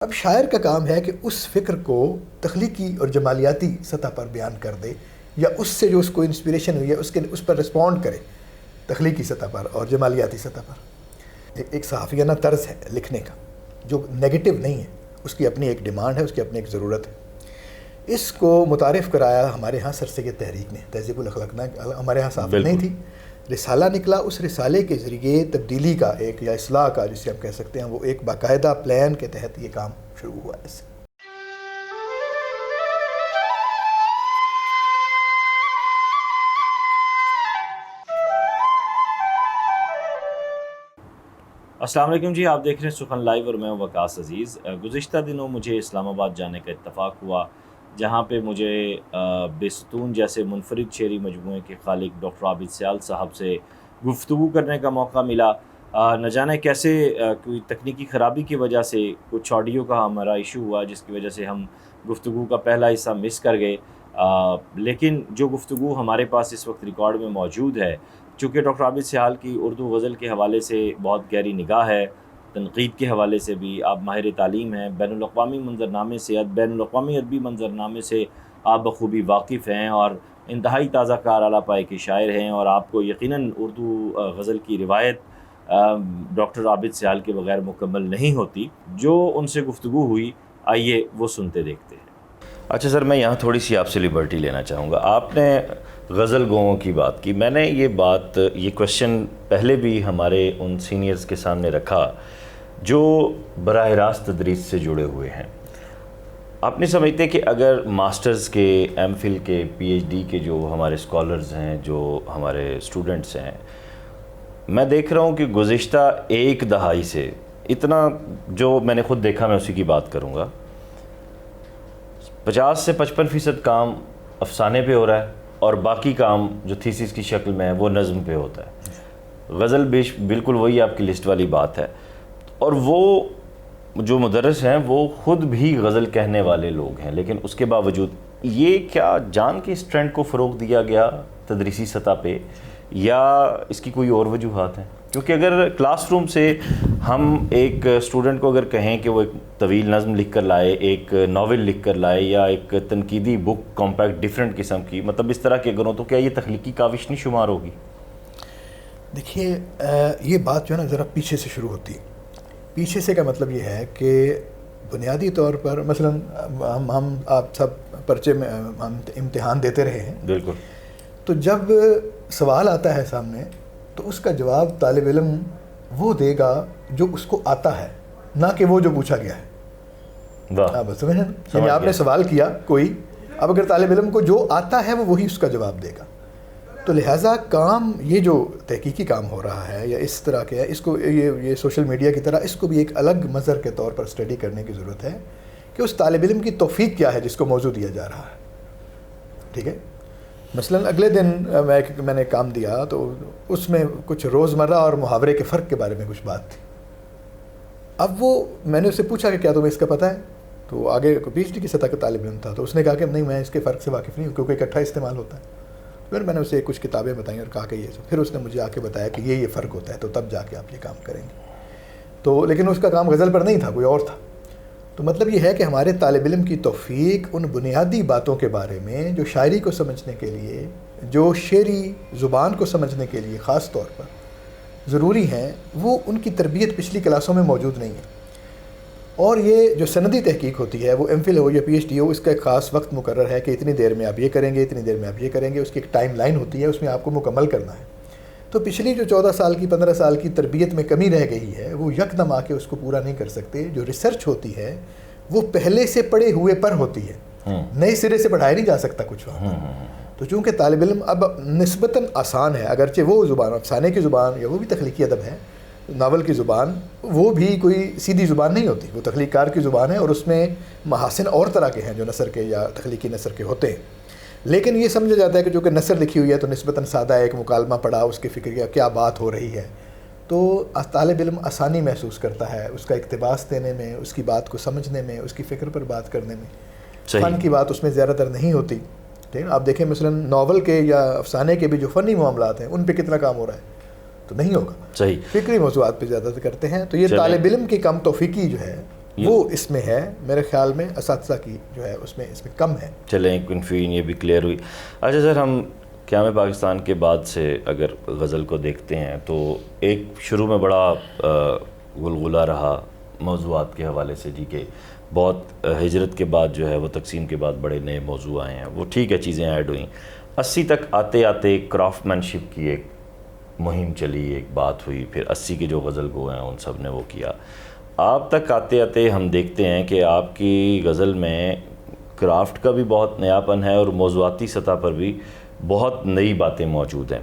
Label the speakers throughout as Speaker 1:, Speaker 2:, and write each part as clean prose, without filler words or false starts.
Speaker 1: اب شاعر کا کام ہے کہ اس فکر کو تخلیقی اور جمالیاتی سطح پر بیان کر دے، یا اس سے جو اس کو انسپریشن ہوئی ہے اس پر رسپونڈ کرے تخلیقی سطح پر اور جمالیاتی سطح پر۔ ایک صحافیانہ طرز ہے لکھنے کا جو نیگیٹو نہیں ہے، اس کی اپنی ایک ڈیمانڈ ہے، اس کی اپنی ایک ضرورت ہے۔ اس کو متعارف کرایا ہمارے ہاں سر سید تحریک نے، تہذیب الاخلاق ہمارے ہاں صحافت نہیں تھی، رسالہ نکلا۔ اس رسالے کے ذریعے تبدیلی کا ایک یا اصلاح کا جسے ہم کہہ سکتے ہیں، وہ ایک باقاعدہ پلان کے تحت یہ کام شروع ہوا ہے۔
Speaker 2: السلام علیکم جی، آپ دیکھ رہے ہیں سخن لائیو اور میں ہوں وقاص عزیز۔ گزشتہ دنوں مجھے اسلام آباد جانے کا اتفاق ہوا، جہاں پہ مجھے بے ستون جیسے منفرد شعری مجموعے کے خالق ڈاکٹر عابد سیال صاحب سے گفتگو کرنے کا موقع ملا۔ نہ جانے کیسے کوئی تکنیکی خرابی کی وجہ سے کچھ آڈیو کا ہمارا ایشو ہوا، جس کی وجہ سے ہم گفتگو کا پہلا حصہ مس کر گئے، لیکن جو گفتگو ہمارے پاس اس وقت ریکارڈ میں موجود ہے، چونکہ ڈاکٹر عابد سیال کی اردو غزل کے حوالے سے بہت گہری نگاہ ہے، تنقید کے حوالے سے بھی آپ ماہر تعلیم ہیں، بین الاقوامی منظرنامے سے، بین الاقوامی ادبی منظرنامے سے آپ بخوبی واقف ہیں، اور انتہائی تازہ کار اعلیٰ پائے کے شاعر ہیں، اور آپ کو یقیناً اردو غزل کی روایت ڈاکٹر عابد سیال کے بغیر مکمل نہیں ہوتی۔ جو ان سے گفتگو ہوئی، آئیے وہ سنتے دیکھتے ہیں۔ اچھا سر، میں یہاں تھوڑی سی آپ سے لبرٹی لینا چاہوں گا۔ آپ نے غزل گوؤں کی بات کی، میں نے یہ کویشچن پہلے بھی ہمارے ان سینئرز کے سامنے رکھا جو براہ راست تدریس سے جڑے ہوئے ہیں۔ آپ نہیں سمجھتے کہ اگر ماسٹرز کے، ایم فل کے، پی ایچ ڈی کے جو ہمارے اسکالرز ہیں، جو ہمارے اسٹوڈنٹس ہیں، میں دیکھ رہا ہوں کہ گزشتہ ایک دہائی سے اتنا، جو میں نے خود دیکھا میں اسی کی بات کروں گا، 50 سے 55% کام افسانے پہ ہو رہا ہے، اور باقی کام جو تھیسس کی شکل میں ہے وہ نظم پہ ہوتا ہے۔ غزل بالکل وہی آپ کی لسٹ والی بات ہے، اور وہ جو مدرس ہیں وہ خود بھی غزل کہنے والے لوگ ہیں، لیکن اس کے باوجود یہ کیا جان کے اس ٹرینڈ کو فروغ دیا گیا تدریسی سطح پہ، یا اس کی کوئی اور وجوہات ہیں؟ کیونکہ اگر کلاس روم سے ہم ایک اسٹوڈنٹ کو اگر کہیں کہ وہ ایک طویل نظم لکھ کر لائے، ایک ناول لکھ کر لائے، یا ایک تنقیدی بک کمپیکٹ ڈیفرنٹ قسم کی، مطلب اس طرح کے اگر ہوں، تو کیا یہ تخلیقی کاوش نہیں شمار ہوگی؟
Speaker 1: دیکھیے، یہ بات جو ہے نا ذرا پیچھے سے شروع ہوتی ہے۔ پیچھے سے کا مطلب یہ ہے کہ بنیادی طور پر مثلا ہم آپ سب پرچے میں ہم امتحان دیتے رہے ہیں،
Speaker 2: بالکل،
Speaker 1: تو جب سوال آتا ہے سامنے تو اس کا جواب طالب علم وہ دے گا جو اس کو آتا ہے، نہ کہ وہ جو پوچھا گیا ہے۔
Speaker 2: واہ،
Speaker 1: سمجھیں، یعنی آپ نے سوال کیا کوئی، اب اگر طالب علم کو جو آتا ہے وہ وہی اس کا جواب دے گا۔ تو لہٰذا کام، یہ جو تحقیقی کام ہو رہا ہے یا اس طرح کے ہے، اس کو یہ سوشل میڈیا کی طرح اس کو بھی ایک الگ منظر کے طور پر اسٹڈی کرنے کی ضرورت ہے کہ اس طالب علم کی توفیق کیا ہے جس کو موضوع دیا جا رہا ہے۔ ٹھیک ہے، مثلاً اگلے دن میں نے کام دیا تو اس میں کچھ روزمرہ اور محاورے کے فرق کے بارے میں کچھ بات تھی۔ اب وہ میں نے اس سے پوچھا کہ کیا تمہیں اس کا پتہ ہے؟ تو آگے پی ایچ ڈی کی سطح کا طالب علم تھا، تو اس نے کہا کہ نہیں، میں اس کے فرق سے واقف نہیں ہوں کیونکہ اکٹھا استعمال ہوتا ہے۔ پھر میں نے اسے کچھ کتابیں بتائیں اور کہا کہ پھر اس نے مجھے آ کے بتایا کہ یہ فرق ہوتا ہے، تو تب جا کے آپ یہ کام کریں گے۔ تو لیکن اس کا کام غزل پر نہیں تھا، کوئی اور تھا۔ تو مطلب یہ ہے کہ ہمارے طالب علم کی توفیق ان بنیادی باتوں کے بارے میں جو شاعری کو سمجھنے کے لیے، جو شعری زبان کو سمجھنے کے لیے خاص طور پر ضروری ہیں، وہ ان کی تربیت پچھلی کلاسوں میں موجود نہیں ہے۔ اور یہ جو سندی تحقیق ہوتی ہے، وہ ایم فل ہو یا پی ایچ ڈی ہو، اس کا ایک خاص وقت مقرر ہے کہ اتنی دیر میں آپ یہ کریں گے، اتنی دیر میں آپ یہ کریں گے، اس کی ایک ٹائم لائن ہوتی ہے، اس میں آپ کو مکمل کرنا ہے۔ تو پچھلی جو 14 سال کی 15 سال کی تربیت میں کمی رہ گئی ہے، وہ یکدم آ کے اس کو پورا نہیں کر سکتے۔ جو ریسرچ ہوتی ہے وہ پہلے سے پڑھے ہوئے پر ہوتی ہے، نئے سرے سے پڑھایا نہیں جا سکتا کچھ وہاں۔ تو چونکہ طالب علم اب نسبتاً آسان ہے، اگرچہ وہ زبان افسانے کی زبان، یا وہ بھی تخلیقی ادب ہے، ناول کی زبان، وہ بھی کوئی سیدھی زبان نہیں ہوتی، وہ تخلیق کار کی زبان ہے، اور اس میں محاسن اور طرح کے ہیں جو نثر کے یا تخلیقی نثر کے ہوتے ہیں۔ لیکن یہ سمجھا جاتا ہے کہ چونکہ نثر لکھی ہوئی ہے تو نسبتاً سادہ ایک مکالمہ پڑھا، اس کی فکر کیا بات ہو رہی ہے، تو طالب علم آسانی محسوس کرتا ہے اس کا اقتباس دینے میں، اس کی بات کو سمجھنے میں، اس کی فکر پر بات کرنے میں۔ فن کی بات اس میں زیادہ تر نہیں ہوتی۔ ٹھیک ہے، آپ دیکھیں مثلاً ناول کے یا افسانے کے بھی جو فنی معاملات ہیں ان پہ کتنا کام ہو رہا ہے، تو نہیں ہوگا۔
Speaker 2: صحیح،
Speaker 1: فکری موضوعات پہ زیادہ کرتے ہیں۔ تو یہ طالب علم کی کم توفیقی جو ہے وہ اس میں ہے میرے خیال میں اساتذہ کی جو ہے اس میں کم ہے.
Speaker 2: چلیں کنفیوژن یہ بھی کلیئر ہوئی. اچھا سر، ہم قیام پاکستان کے بعد سے اگر غزل کو دیکھتے ہیں تو ایک شروع میں بڑا غلغلہ رہا موضوعات کے حوالے سے جی کہ بہت ہجرت کے بعد جو ہے وہ تقسیم کے بعد بڑے نئے موضوع آئے ہیں، وہ ٹھیک ہے چیزیں ایڈ ہوئیں. 80 تک آتے آتے کرافٹ مین شپ کی ایک مہم چلی، ایک بات ہوئی، پھر 80 کے جو غزل گو ہیں ان سب نے وہ کیا. آپ تک آتے آتے ہم دیکھتے ہیں کہ آپ کی غزل میں کرافٹ کا بھی بہت نیاپن ہے اور موضوعاتی سطح پر بھی بہت نئی باتیں موجود ہیں.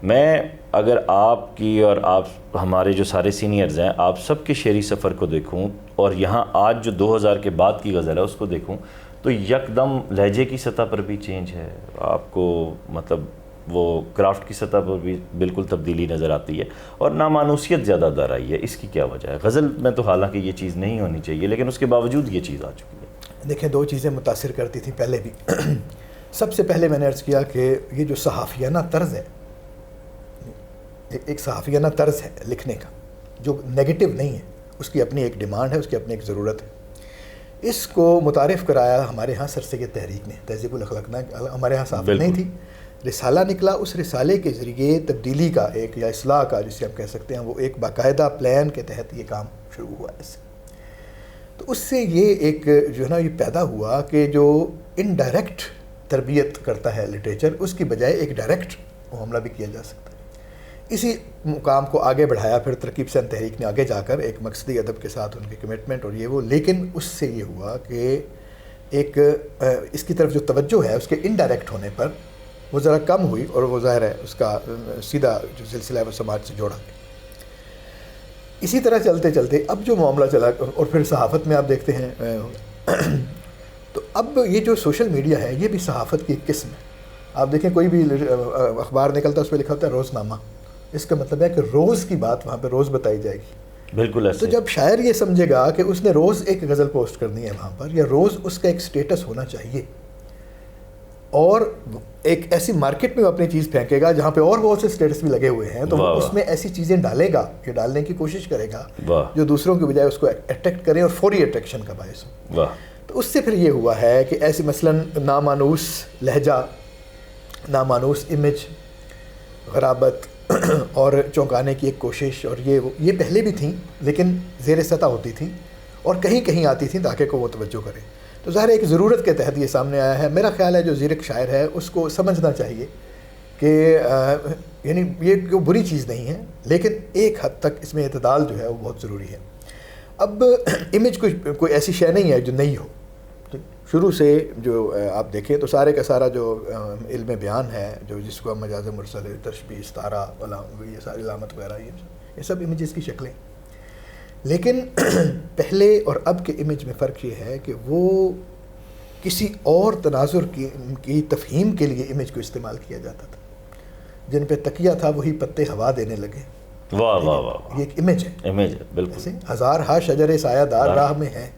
Speaker 2: میں اگر آپ کی اور آپ ہمارے جو سارے سینئرز ہیں آپ سب کے شعری سفر کو دیکھوں اور یہاں آج جو 2000 کے بعد کی غزل ہے اس کو دیکھوں تو یکدم لہجے کی سطح پر بھی چینج ہے آپ کو، مطلب وہ کرافٹ کی سطح پر بھی بالکل تبدیلی نظر آتی ہے اور نامانوسیت زیادہ در آئی ہے. اس کی کیا وجہ ہے؟ غزل میں تو حالانکہ یہ چیز نہیں ہونی چاہیے لیکن اس کے باوجود یہ چیز آ چکی ہے.
Speaker 1: دیکھیں، دو چیزیں متاثر کرتی تھیں پہلے بھی. سب سے پہلے میں نے عرض کیا کہ یہ جو صحافیانہ طرز ہے، ایک صحافیانہ طرز ہے لکھنے کا جو نیگیٹو نہیں ہے، اس کی اپنی ایک ڈیمانڈ ہے، اس کی اپنی ایک ضرورت ہے. اس کو متعارف کرایا ہمارے ہاں سر سید تحریک نے. تہذیب الاخلاق ہمارے ہاں صحافت نہیں تھی، رسالہ نکلا. اس رسالے کے ذریعے تبدیلی کا ایک یا اصلاح کا جسے ہم کہہ سکتے ہیں وہ ایک باقاعدہ پلان کے تحت یہ کام شروع ہوا ایسے. تو اس سے یہ ایک جو ہے نا یہ پیدا ہوا کہ جو انڈائریکٹ تربیت کرتا ہے لٹریچر اس کی بجائے ایک ڈائریکٹ معاملہ بھی کیا جا سکتا ہے. اسی مقام کو آگے بڑھایا پھر ترکیب سین تحریک نے آگے جا کر ایک مقصدی ادب کے ساتھ ان کی کمٹمنٹ اور یہ وہ. لیکن اس سے یہ ہوا کہ ایک اس کی طرف جو توجہ ہے اس کے انڈائریکٹ ہونے پر وہ ذرا کم ہوئی اور وہ ظاہر ہے اس کا سیدھا جو سلسلہ ہے وہ سماج سے جوڑا. اسی طرح چلتے چلتے اب جو معاملہ چلا اور پھر صحافت میں آپ دیکھتے ہیں تو اب یہ جو سوشل میڈیا ہے یہ بھی صحافت کی ایک قسم ہے. آپ دیکھیں کوئی بھی اخبار نکلتا ہے اس پہ لکھا ہوتا ہے روز نامہ. اس کا مطلب ہے کہ روز کی بات وہاں پہ روز بتائی جائے گی.
Speaker 2: بالکل ایسے.
Speaker 1: تو جب شاعر یہ سمجھے گا کہ اس نے روز ایک غزل پوسٹ کرنی ہے وہاں پر یا روز اس کا ایک سٹیٹس ہونا چاہیے اور ایک ایسی مارکیٹ میں وہ اپنی چیز پھینکے گا جہاں پہ اور بہت سے سٹیٹس بھی لگے ہوئے ہیں تو وہ اس میں ایسی چیزیں ڈالے گا کہ ڈالنے کی کوشش کرے گا جو دوسروں کی بجائے اس کو اٹریکٹ کریں اور فوری اٹریکشن کا باعث ہو. تو اس سے پھر یہ ہوا ہے کہ ایسی مثلاً نامانوس لہجہ، نامانوس امیج، غرابت اور چونکانے کی ایک کوشش اور یہ پہلے بھی تھیں لیکن زیر سطح ہوتی تھیں اور کہیں کہیں آتی تھیں تاکہ کو وہ توجہ کرے. تو ظاہر ایک ضرورت کے تحت یہ سامنے آیا ہے. میرا خیال ہے جو زیرک شاعر ہے اس کو سمجھنا چاہیے کہ یعنی یہ کوئی بری چیز نہیں ہے لیکن ایک حد تک اس میں اعتدال جو ہے وہ بہت ضروری ہے. اب امیج کوئی ایسی شے نہیں ہے جو نہیں ہو. شروع سے جو آپ دیکھیں تو سارے کا سارا جو علم بیان ہے جو جس کو ہم مجاز مرسل، تشبیہ، استعارہ، یہ ساری علامت وغیرہ یہ سب امیجز کی شکلیں. لیکن پہلے اور اب کے امیج میں فرق یہ ہے کہ وہ کسی اور تناظر کی تفہیم کے لیے امیج کو استعمال کیا جاتا تھا. جن پہ تکیہ تھا وہی پتے ہوا دینے لگے.
Speaker 2: واہ واہ واہ،
Speaker 1: یہ ایک امیج ہے.
Speaker 2: امیج ہے بالکل.
Speaker 1: جیسے ہزار ہا شجر سایہ دار راہ میں ہے،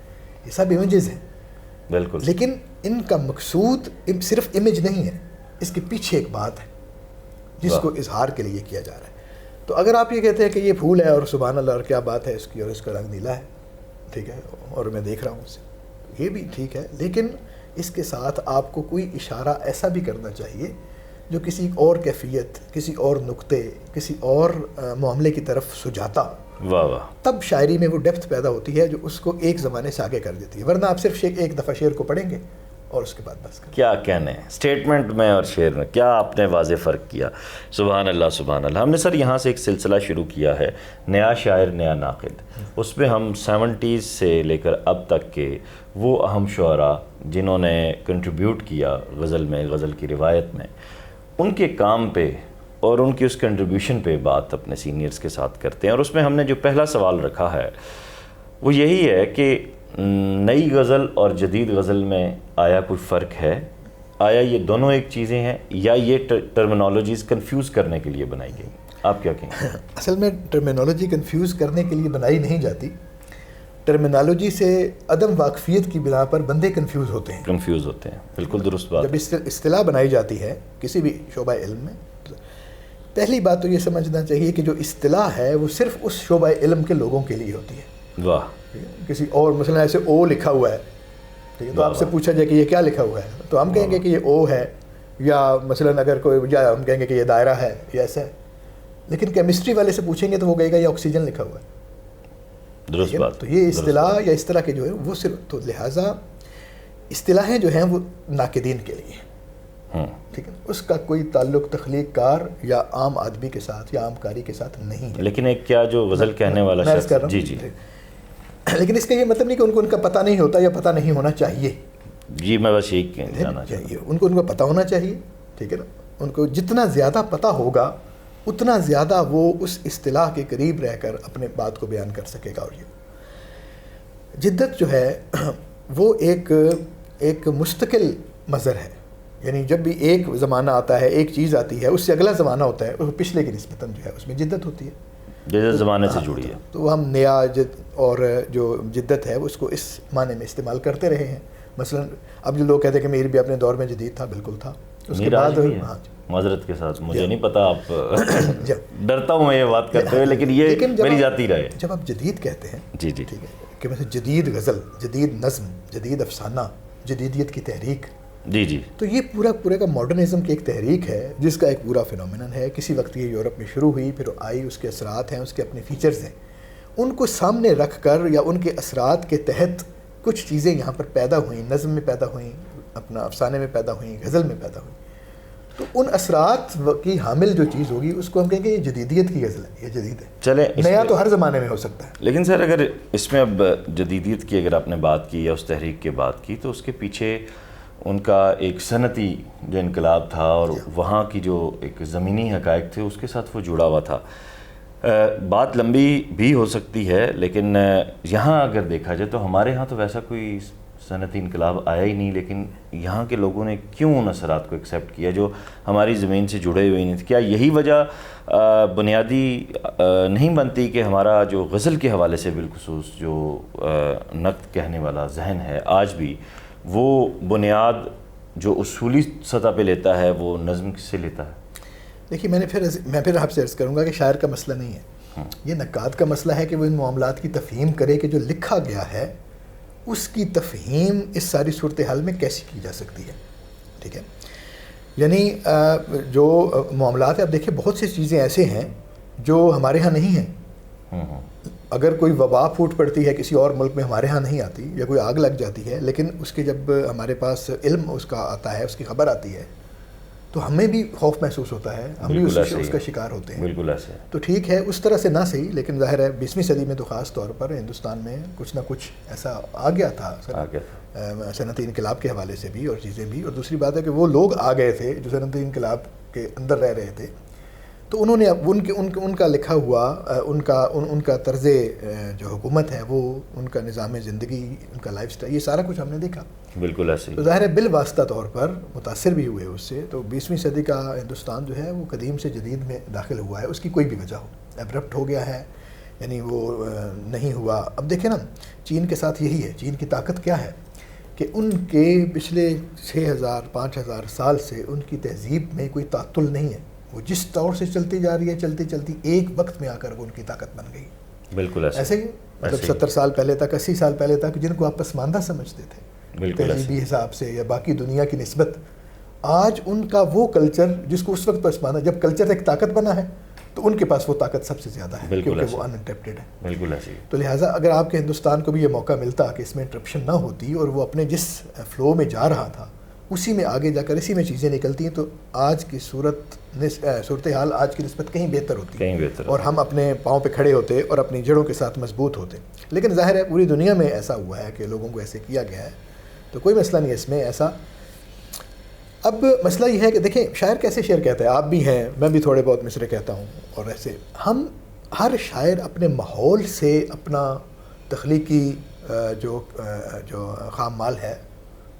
Speaker 1: یہ سب امیجز ہیں
Speaker 2: بالکل.
Speaker 1: لیکن ان کا مقصود صرف امیج نہیں ہے، اس کے پیچھے ایک بات ہے جس کو اظہار کے لیے کیا جا رہا ہے. تو اگر آپ یہ کہتے ہیں کہ یہ پھول ہے اور سبحان اللہ اور کیا بات ہے اس کی اور اس کا رنگ نیلا ہے، ٹھیک ہے، اور میں دیکھ رہا ہوں اسے، یہ بھی ٹھیک ہے، لیکن اس کے ساتھ آپ کو کوئی اشارہ ایسا بھی کرنا چاہیے جو کسی اور کیفیت، کسی اور نقطے، کسی اور معاملے کی طرف سجاتا ہو.
Speaker 2: واہ واہ.
Speaker 1: تب شاعری میں وہ ڈیپتھ پیدا ہوتی ہے جو اس کو ایک زمانے سے آگے کر دیتی ہے. ورنہ آپ صرف ایک دفعہ شعر کو پڑھیں گے اور اس کے بعد بس کریں.
Speaker 2: کیا کہنے ہیں اسٹیٹمنٹ میں اور شعر میں، کیا آپ نے واضح فرق کیا. سبحان اللہ سبحان اللہ. ہم نے سر یہاں سے ایک سلسلہ شروع کیا ہے نیا شاعر نیا ناقد. اس پہ ہم 70s سے لے کر اب تک کے وہ اہم شعراء جنہوں نے کنٹریبیوٹ کیا غزل میں، غزل کی روایت میں، ان کے کام پہ اور ان کی اس کنٹریبیوشن پہ بات اپنے سینئرز کے ساتھ کرتے ہیں. اور اس میں ہم نے جو پہلا سوال رکھا ہے وہ یہی ہے کہ نئی غزل اور جدید غزل میں آیا کوئی فرق ہے؟ آیا یہ دونوں ایک چیزیں ہیں یا یہ ٹرمینالوجیز کنفیوز کرنے کے لیے بنائی گئی؟ آپ کیا کہیں گے؟
Speaker 1: اصل میں ٹرمینالوجی کنفیوز کرنے کے لیے بنائی نہیں جاتی. ٹرمینالوجی سے عدم واقفیت کی بنا پر بندے کنفیوز ہوتے ہیں. بالکل درست بات. جب اصطلاح بنائی جاتی ہے کسی بھی شعبہ علم میں، پہلی بات تو یہ سمجھنا چاہیے کہ جو اصطلاح ہے وہ صرف اس شعبہ علم کے لوگوں کے لیے ہوتی ہے.
Speaker 2: واہ.
Speaker 1: کسی اور مثلا ایسے او لکھا ہوا ہے، ٹھیک ہے، تو آپ سے پوچھا جائے کہ یہ کیا لکھا ہوا ہے، تو ہم کہیں گے کہ یہ او ہے، یا مثلا اگر کوئی یا ہم کہیں گے کہ یہ دائرہ ہے یا ایسا ہے. لیکن کیمسٹری والے سے پوچھیں گے تو وہ کہے گا یہ آکسیجن لکھا ہوا ہے.
Speaker 2: درست بات.
Speaker 1: تو یہ اصطلاح یا اس طرح کے جو ہے وہ صرف، تو لہٰذا اصطلاحیں جو ہیں وہ ناقدین کے لیے ہیں، ٹھیک ہے، اس کا کوئی تعلق تخلیق کار یا عام آدمی کے ساتھ یا عام کاری کے ساتھ نہیں ہے.
Speaker 2: لیکن ایک کیا جو غزل کہنے والا شخص، جی جی،
Speaker 1: لیکن اس کا یہ مطلب نہیں کہ ان کا پتہ نہیں ہوتا یا پتہ نہیں ہونا چاہیے.
Speaker 2: جی میں بس یہی جانا چاہیے،
Speaker 1: ان کو پتہ ہونا چاہیے، ٹھیک ہے نا. ان کو جتنا زیادہ پتہ ہوگا اتنا زیادہ وہ اس اصطلاح کے قریب رہ کر اپنے بات کو بیان کر سکے گا. اور یہ جدت جو ہے وہ ایک مستقل مظہر ہے. یعنی جب بھی ایک زمانہ آتا ہے، ایک چیز آتی ہے، اس سے اگلا زمانہ ہوتا ہے، وہ پچھلے کی نسبتاً جو ہے اس میں جدت ہوتی ہے،
Speaker 2: جدت زمانے سے جڑی ہے.
Speaker 1: تو ہم نیا اور جو جدت ہے اس کو اس معنی میں استعمال کرتے رہے ہیں. مثلا اب جو لوگ کہتے ہیں کہ میر بھی اپنے دور میں جدید تھا، بالکل تھا. اس کے بعد
Speaker 2: معذرت کے ساتھ مجھے نہیں پتا، آپ ڈرتا ہوں میں یہ بات کرتے ہوئے، لیکن یہ میری ذاتی رائے ہے.
Speaker 1: جب آپ جدید کہتے ہیں،
Speaker 2: جی جی،
Speaker 1: ٹھیک ہے، کہ مثلا جدید غزل، جدید نظم، جدید افسانہ، جدیدیت کی تحریک،
Speaker 2: جی جی،
Speaker 1: تو یہ پورے کا ماڈرنزم کی ایک تحریک ہے جس کا ایک پورا فینومینن ہے. کسی وقت یہ یورپ میں شروع ہوئی، پھر آئی، اس کے اثرات ہیں، اس کے اپنے فیچرز ہیں. ان کو سامنے رکھ کر یا ان کے اثرات کے تحت کچھ چیزیں یہاں پر پیدا ہوئیں، نظم میں پیدا ہوئیں، اپنا افسانے میں پیدا ہوئیں، غزل میں پیدا ہوئیں. تو ان اثرات کی حامل جو چیز ہوگی اس کو ہم کہیں گے یہ جدیدیت کی غزل ہے، یہ جدید ہے.
Speaker 2: چلے
Speaker 1: نیا تو ہر زمانے میں ہو سکتا ہے.
Speaker 2: لیکن سر اگر اس میں اب جدیدیت کی اگر آپ نے بات کی یا اس تحریک کی بات کی، تو اس کے پیچھے ان کا ایک صنعتی جو انقلاب تھا اور وہاں کی جو ایک زمینی حقائق تھے اس کے ساتھ وہ جڑا ہوا تھا. بات لمبی بھی ہو سکتی ہے، لیکن یہاں اگر دیکھا جائے تو ہمارے ہاں تو ویسا کوئی صنعتی انقلاب آیا ہی نہیں، لیکن یہاں کے لوگوں نے کیوں ان اثرات کو ایکسیپٹ کیا جو ہماری زمین سے جڑے ہوئے نہیں تھے؟ کیا یہی وجہ بنیادی نہیں بنتی کہ ہمارا جو غزل کے حوالے سے بالخصوص جو نقد کہنے والا ذہن ہے آج بھی، وہ بنیاد جو اصولی سطح پہ لیتا ہے وہ نظم سے لیتا ہے؟
Speaker 1: دیکھیے میں پھر آپ سے عرض کروں گا کہ شاعر کا مسئلہ نہیں ہے، یہ نقاد کا مسئلہ ہے کہ وہ ان معاملات کی تفہیم کرے کہ جو لکھا گیا ہے اس کی تفہیم اس ساری صورتحال میں کیسی کی جا سکتی ہے. ٹھیک ہے، یعنی جو معاملات ہیں، اب دیکھیں بہت سی چیزیں ایسے ہیں جو ہمارے ہاں نہیں ہیں. اگر کوئی وبا پھوٹ پڑتی ہے کسی اور ملک میں، ہمارے ہاں نہیں آتی، یا کوئی آگ لگ جاتی ہے، لیکن اس کے جب ہمارے پاس علم اس کا آتا ہے، اس کی خبر آتی ہے، تو ہمیں بھی خوف محسوس ہوتا ہے، ہم بھی اس کا شکار ہوتے ہیں.
Speaker 2: بالکل ایسے.
Speaker 1: تو ٹھیک ہے، اس طرح سے نہ صحیح، لیکن ظاہر ہے 20ویں صدی میں تو خاص طور پر ہندوستان میں کچھ نہ کچھ ایسا آ گیا تھا صنعتی انقلاب کے حوالے سے بھی اور چیزیں بھی. اور دوسری بات ہے کہ وہ لوگ آ گئے تھے جو صنعتی انقلاب کے اندر رہ رہے تھے، تو انہوں نے اب ان کا لکھا ہوا، ان کا طرز جو حکومت ہے، وہ ان کا نظام زندگی، ان کا لائف سٹائل، یہ سارا کچھ ہم نے دیکھا.
Speaker 2: بالکل ایسے.
Speaker 1: تو ظاہر ہے بالواسطہ طور پر متاثر بھی ہوئے اس سے. تو 20ویں صدی کا ہندوستان جو ہے وہ قدیم سے جدید میں داخل ہوا ہے. اس کی کوئی بھی وجہ ہو، ایبرپٹ ہو گیا ہے، یعنی وہ نہیں ہوا. اب دیکھیں نا، چین کے ساتھ یہی ہے. چین کی طاقت کیا ہے کہ ان کے پچھلے 6000-5000 سال سے ان کی تہذیب میں کوئی تعطل نہیں ہے. وہ جس طور سے چلتی جا رہی ہے، چلتی ایک وقت میں آ کر وہ ان کی طاقت بن گئی.
Speaker 2: بالکل
Speaker 1: ایسے ہی مطلب 70 سال پہلے تک، 80 سال پہلے تک جن کو آپ پسماندہ سمجھتے تھے تہذیبی حساب سے یا باقی دنیا کی نسبت، آج ان کا وہ کلچر جس کو اس وقت پسماندہ، جب کلچر ایک طاقت بنا ہے تو ان کے پاس وہ طاقت سب سے زیادہ ہے، کیونکہ وہ انٹرپٹیڈ ہے.
Speaker 2: بالکل ایسے.
Speaker 1: تو لہٰذا اگر آپ کے ہندوستان کو بھی یہ موقع ملتا کہ اس میں انٹرپشن نہ ہوتی اور وہ اپنے جس فلو میں جا رہا تھا اسی میں آگے جا کر اسی میں چیزیں نکلتی ہیں، تو آج کی صورتحال آج کی نسبت کہیں بہتر ہوتی ہے، اور ہم اپنے پاؤں پہ کھڑے ہوتے اور اپنی جڑوں کے ساتھ مضبوط ہوتے. لیکن ظاہر ہے پوری دنیا میں ایسا ہوا ہے کہ لوگوں کو ایسے کیا گیا ہے، تو کوئی مسئلہ نہیں ہے اس میں ایسا. اب مسئلہ یہ ہے کہ دیکھیں شاعر کیسے شعر کہتا ہے، آپ بھی ہیں، میں بھی تھوڑے بہت مصرے کہتا ہوں، اور ایسے ہم ہر شاعر اپنے ماحول سے اپنا تخلیقی جو خام مال ہے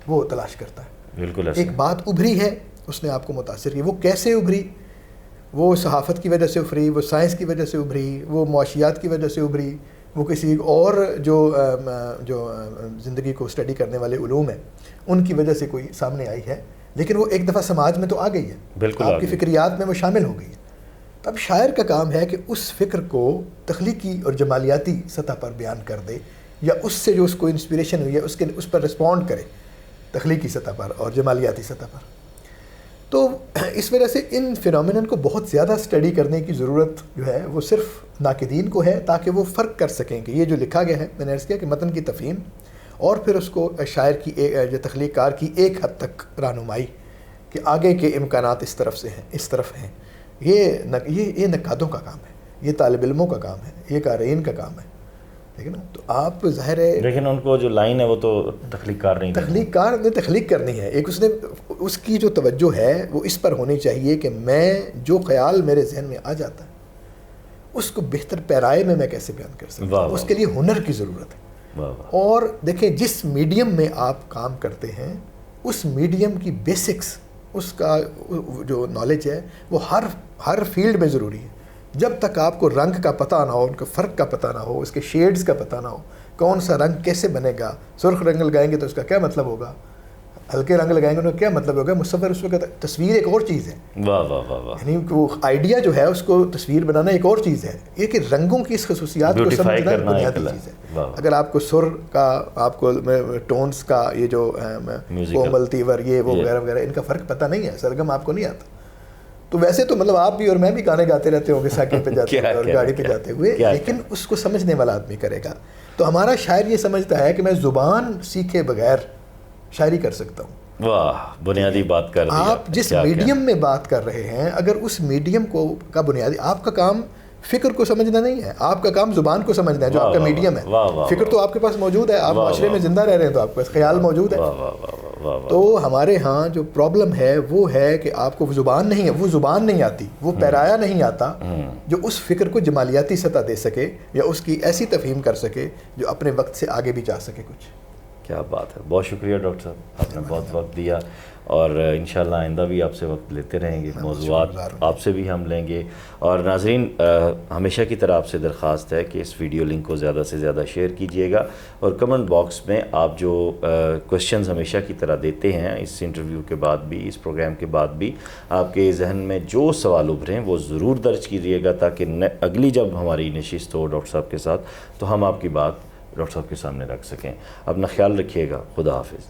Speaker 1: وہ تلاش کرتا ہے.
Speaker 2: بالکل.
Speaker 1: ایک بات ابھری ہے، اس نے آپ کو متاثر کی، وہ کیسے ابھری؟ وہ صحافت کی وجہ سے ابھری، وہ سائنس کی وجہ سے ابھری، وہ معاشیات کی وجہ سے ابھری، وہ کسی اور جو زندگی کو اسٹڈی کرنے والے علوم ہیں ان کی وجہ سے کوئی سامنے آئی ہے، لیکن وہ ایک دفعہ سماج میں تو آ گئی ہے.
Speaker 2: بالکل.
Speaker 1: آپ کی فکریات میں وہ شامل ہو گئی ہے. اب شاعر کا کام ہے کہ اس فکر کو تخلیقی اور جمالیاتی سطح پر بیان کر دے، یا اس سے جو اس کو انسپریشن ہوئی ہے اس پر رسپونڈ کرے تخلیقی سطح پر اور جمالیاتی سطح پر. تو اس وجہ سے ان فینومینن کو بہت زیادہ اسٹڈی کرنے کی ضرورت جو ہے وہ صرف ناقدین کو ہے، تاکہ وہ فرق کر سکیں کہ یہ جو لکھا گیا ہے، میں نے عرض کیا کہ متن کی تفہیم اور پھر اس کو شاعر کی جو تخلیق کار کی ایک حد تک رہنمائی کہ آگے کے امکانات اس طرف سے ہیں، اس طرف ہیں. یہ نقادوں کا کام ہے، یہ طالب علموں کا کام ہے، یہ قارئین کا کام ہے، ٹھیک ہے نا. تو آپ ظاہر ہے
Speaker 2: لیکن ان کو جو لائن ہے وہ تو تخلیق کار نہیں،
Speaker 1: تخلیق کار نے تخلیق کرنی ہے. ایک اس کی جو توجہ ہے وہ اس پر ہونی چاہیے کہ میں جو خیال میرے ذہن میں آ جاتا ہے اس کو بہتر پیرائے میں کیسے بیان کر سکتا ہوں. اس کے لیے ہنر کی ضرورت ہے. اور دیکھیں جس میڈیم میں آپ کام کرتے ہیں اس میڈیم کی بیسکس، اس کا جو نالج ہے وہ ہر فیلڈ میں ضروری ہے. جب تک آپ کو رنگ کا پتہ نہ ہو، ان کے فرق کا پتہ نہ ہو، اس کے شیڈز کا پتہ نہ ہو، کون سا رنگ کیسے بنے گا، سرخ رنگ لگائیں گے تو اس کا کیا مطلب ہوگا، ہلکے رنگ لگائیں گے تو کیا مطلب ہوگا. مصور اس وقت تصویر ایک اور چیز ہے.
Speaker 2: واہ واہ واہ واہ.
Speaker 1: یعنی وہ آئیڈیا جو ہے اس کو تصویر بنانا ایک اور چیز ہے. یہ کہ رنگوں کی اس خصوصیات کو سمجھنا بنیادی چیز ہے. اگر آپ کو سر کا، آپ کو ٹونز کا، یہ جو کومل تیور یہ وہ وغیرہ وغیرہ ان کا فرق پتہ نہیں ہے، سرگم آپ کو نہیں آتا، تو ویسے تو مطلب آپ بھی اور میں بھی گانے گاتے رہتے ہوں گے سائیکل پہ جاتے ہوئے اور گاڑی پہ جاتے ہوئے، لیکن اس کو سمجھنے والا آدمی کرے گا. تو ہمارا شاعر یہ سمجھتا ہے کہ میں زبان سیکھے بغیر شاعری کر سکتا ہوں.
Speaker 2: واہ، بنیادی بات کر دی.
Speaker 1: آپ جس میڈیم میں بات کر رہے ہیں، اگر اس میڈیم کا بنیادی، آپ کا کام فکر کو سمجھنا نہیں ہے، آپ کا کام زبان کو سمجھنا ہے جو آپ کا میڈیم ہے. فکر تو آپ کے پاس موجود ہے، آپ معاشرے میں زندہ رہ رہے ہیں تو آپ کے پاس خیال موجود ہے. تو ہمارے ہاں جو پرابلم ہے وہ ہے کہ آپ کو زبان نہیں ہے، وہ زبان نہیں آتی، وہ پیرایا نہیں آتا جو اس فکر کو جمالیاتی سطح دے سکے یا اس کی ایسی تفہیم کر سکے جو اپنے وقت سے آگے بھی جا سکے. کچھ
Speaker 2: کیا بات ہے. بہت شکریہ ڈاکٹر صاحب، آپ نے بہت وقت دیا، اور انشاءاللہ آئندہ بھی آپ سے وقت لیتے رہیں گے، موضوعات آپ سے بھی ہم لیں گے. اور ناظرین، ہمیشہ کی طرح آپ سے درخواست ہے کہ اس ویڈیو لنک کو زیادہ سے زیادہ شیئر کیجئے گا، اور کمنٹ باکس میں آپ جو کوشچنز ہمیشہ کی طرح دیتے ہیں اس انٹرویو کے بعد بھی، اس پروگرام کے بعد بھی، آپ کے ذہن میں جو سوال ابھریں وہ ضرور درج کیجئے گا، تاکہ اگلی جب ہماری نشست ہو ڈاکٹر صاحب کے ساتھ تو ہم آپ کی بات ڈاکٹر صاحب کے سامنے رکھ سکیں. اپنا خیال رکھیے گا. خدا حافظ.